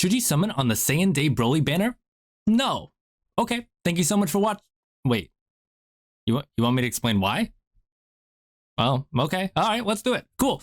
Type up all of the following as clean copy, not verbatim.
Should you summon on the Saiyan Day Broly banner? No. Okay, thank you so much for watching. Wait, you want me to explain why? Well, okay, all right, let's do it. Cool.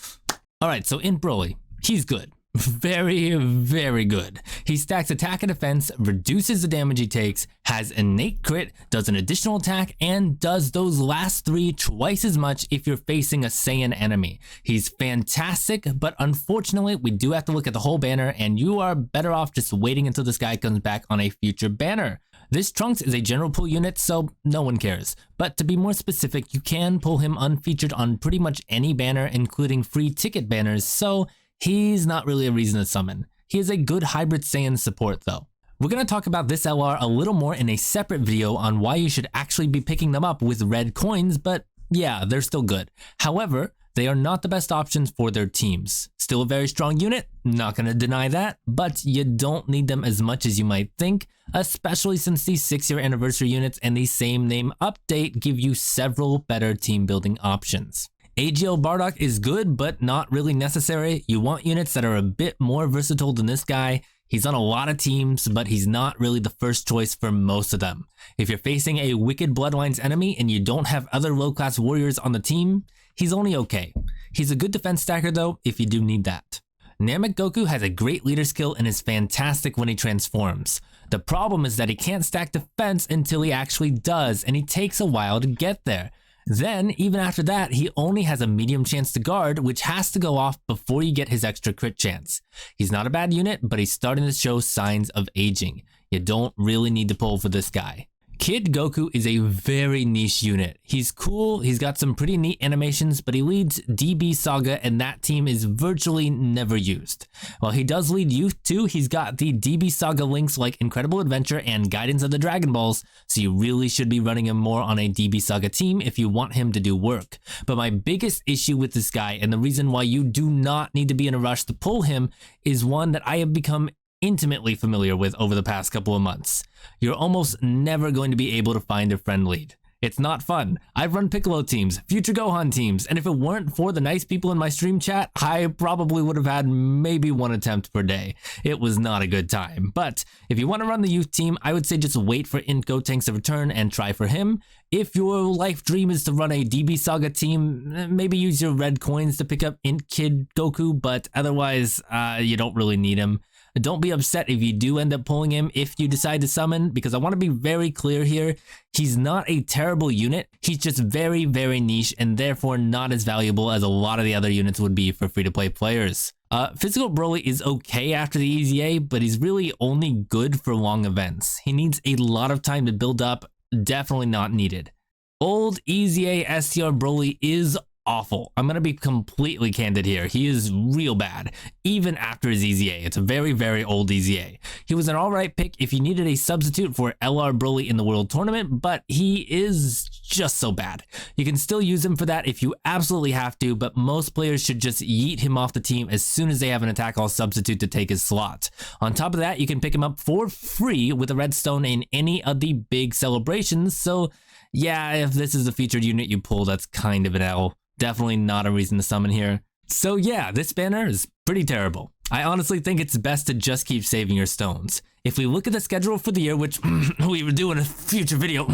All right, so INT Broly, he's good. Very, very good. He stacks attack and defense, reduces the damage he takes, has innate crit, does an additional attack, and does those last three twice as much if you're facing a Saiyan enemy. He's fantastic, but unfortunately, we do have to look at the whole banner, and you are better off just waiting until this guy comes back on a future banner. This Trunks is a general pull unit, so no one cares. But to be more specific, you can pull him unfeatured on pretty much any banner, including free ticket banners, so he's not really a reason to summon. He is a good hybrid Saiyan support though. We're going to talk about this LR a little more in a separate video on why you should actually be picking them up with red coins, but yeah, they're still good. However, they are not the best options for their teams. Still a very strong unit, not going to deny that, but you don't need them as much as you might think, especially since these 6-year anniversary units and the same name update give you several better team building options. AGL Bardock is good, but not really necessary. You want units that are a bit more versatile than this guy. He's on a lot of teams, but he's not really the first choice for most of them. If you're facing a Wicked Bloodlines enemy and you don't have other low-class warriors on the team, he's only okay. He's a good defense stacker though, if you do need that. Namek Goku has a great leader skill and is fantastic when he transforms. The problem is that he can't stack defense until he actually does, and he takes a while to get there. Then, even after that, he only has a medium chance to guard, which has to go off before you get his extra crit chance. He's not a bad unit, but he's starting to show signs of aging. You don't really need to pull for this guy. Kid Goku is a very niche unit. He's cool, he's got some pretty neat animations, but he leads DB Saga and that team is virtually never used. While he does lead Youth too, he's got the DB Saga links like Incredible Adventure and Guidance of the Dragon Balls, so you really should be running him more on a DB Saga team if you want him to do work. But my biggest issue with this guy, and the reason why you do not need to be in a rush to pull him, is one that I have become intimately familiar with over the past couple of months. You're almost never going to be able to find a friend lead. It's not fun. I've run Piccolo teams, future Gohan teams, and if it weren't for the nice people in my stream chat, I probably would have had maybe one attempt per day. It was not a good time. But if you want to run the youth team, I would say just wait for INT Gotenks to return and try for him. If your life dream is to run a DB Saga team, maybe use your red coins to pick up INT Kid Goku, but otherwise, you don't really need him. Don't be upset if you do end up pulling him if you decide to summon, because I want to be very clear here. He's not a terrible unit. He's just very, very niche and therefore not as valuable as a lot of the other units would be for free-to-play players. Physical Broly is okay after the EZA, but he's really only good for long events. He needs a lot of time to build up, definitely not needed. Old EZA STR Broly is awful. I'm going to be completely candid here. He is real bad, even after his EZA. It's a very, very old EZA. He was an alright pick if you needed a substitute for LR Broly in the World Tournament, but he is just so bad. You can still use him for that if you absolutely have to, but most players should just yeet him off the team as soon as they have an attack all substitute to take his slot. On top of that, you can pick him up for free with a redstone in any of the big celebrations, so yeah, if this is the featured unit you pull, that's kind of an L. Definitely not a reason to summon here. So yeah, this banner is pretty terrible. I honestly think it's best to just keep saving your stones. If we look at the schedule for the year, which we will do in a future video,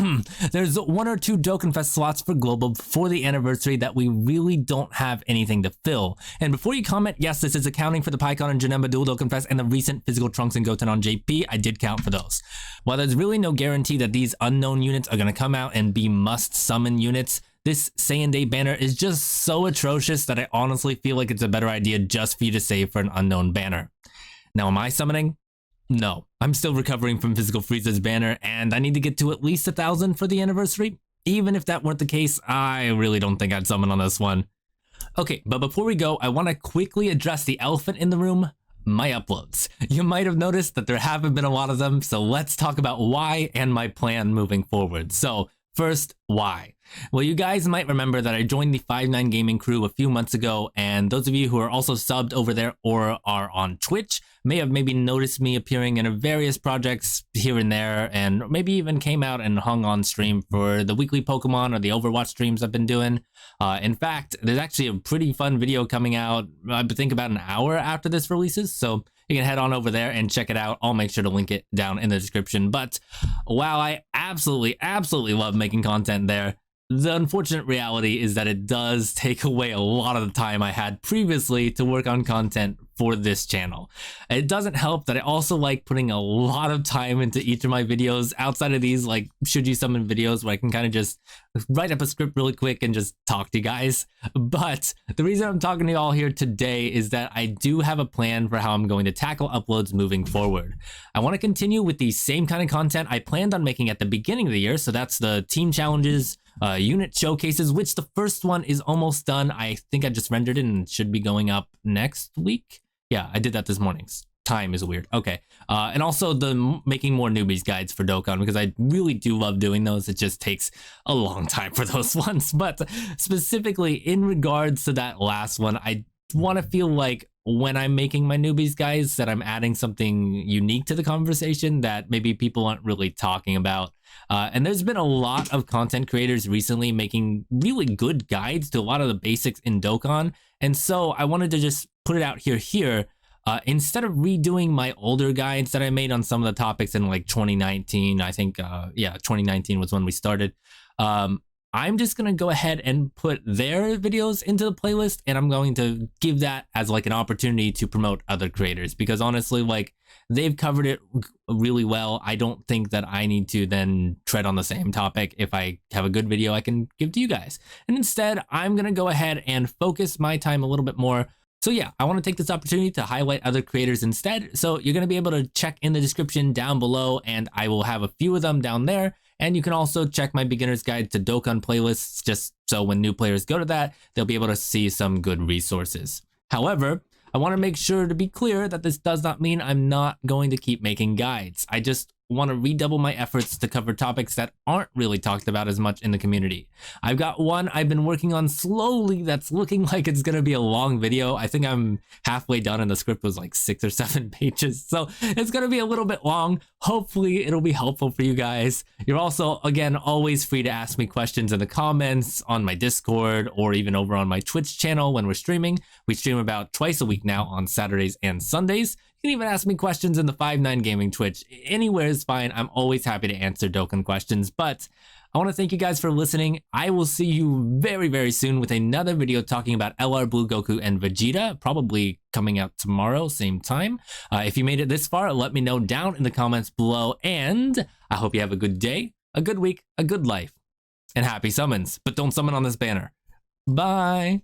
there's 1 or 2 Dokkan Fest slots for Global before the anniversary that we really don't have anything to fill. And before you comment, yes, this is accounting for the PyCon and Janemba Dual Dokkan Fest and the recent physical Trunks and Goten on JP, I did count for those. While there's really no guarantee that these unknown units are going to come out and be must summon units, this Saiyan Day banner is just so atrocious that I honestly feel like it's a better idea just for you to save for an unknown banner. Now, am I summoning? No, I'm still recovering from Physical Frieza's banner, and I need to get to at least 1,000 for the anniversary. Even if that weren't the case, I really don't think I'd summon on this one. Okay, but before we go, I want to quickly address the elephant in the room, my uploads. You might have noticed that there haven't been a lot of them, so let's talk about why and my plan moving forward. So, first, Why? Well, you guys might remember that I joined the 5-9 gaming crew a few months ago, and those of you who are also subbed over there or are on Twitch may have maybe noticed me appearing in various projects here and there, and maybe even came out and hung on stream for the weekly Pokemon or the Overwatch streams I've been doing. In fact, there's actually a pretty fun video coming out, I think about an hour after this releases, so you can head on over there and check it out. I'll make sure to link it down in the description. But wow, I absolutely love making content there. The unfortunate reality is that it does take away a lot of the time I had previously to work on content for this channel. It doesn't help that I also like putting a lot of time into each of my videos outside of these like should you summon videos where I can kind of just write up a script really quick and just talk to you guys. But the reason I'm talking to you all here today is that I do have a plan for how I'm going to tackle uploads moving forward. I want to continue with the same kind of content I planned on making at the beginning of the year, so that's the team challenges, unit showcases, which the first one is almost done. I think I just rendered it and should be going up next week. Yeah, I did that this morning. Time is weird. Okay. And also the making more newbies guides for Dokkan, because I really do love doing those. It just takes a long time for those ones. But specifically in regards to that last one, I want to feel like when I'm making my newbies guides that I'm adding something unique to the conversation that maybe people aren't really talking about. And there's been a lot of content creators recently making really good guides to a lot of the basics in Dokkan. And so I wanted to just put it out here. Instead of redoing my older guides that I made on some of the topics in like 2019, I think, 2019 was when we started. I'm just going to go ahead and put their videos into the playlist, and I'm going to give that as like an opportunity to promote other creators, because honestly, like they've covered it really well. I don't think that I need to then tread on the same topic if I have a good video I can give to you guys. And instead, I'm going to go ahead and focus my time a little bit more. So yeah, I want to take this opportunity to highlight other creators instead. So you're going to be able to check in the description down below, and I will have a few of them down there. And you can also check my beginner's guide to Dokkan playlists, just so when new players go to that, they'll be able to see some good resources. However, I want to make sure to be clear that this does not mean I'm not going to keep making guides. I just want to redouble my efforts to cover topics that aren't really talked about as much in the community. I've got one I've been working on slowly that's looking like it's going to be a long video. I think I'm halfway done and the script was like 6 or 7 pages. So it's going to be a little bit long. Hopefully it'll be helpful for you guys. You're also, again, always free to ask me questions in the comments on my Discord or even over on my Twitch channel when we're streaming. We stream about twice a week now on Saturdays and Sundays. You can even ask me questions in the 5-9 Gaming Twitch. Anywhere is fine. I'm always happy to answer Dokkan questions. But I want to thank you guys for listening. I will see you very soon with another video talking about LR Blue Goku and Vegeta, probably coming out tomorrow, same time. If you made it this far, let me know down in the comments below. And I hope you have a good day, a good week, a good life, and happy summons. But don't summon on this banner. Bye.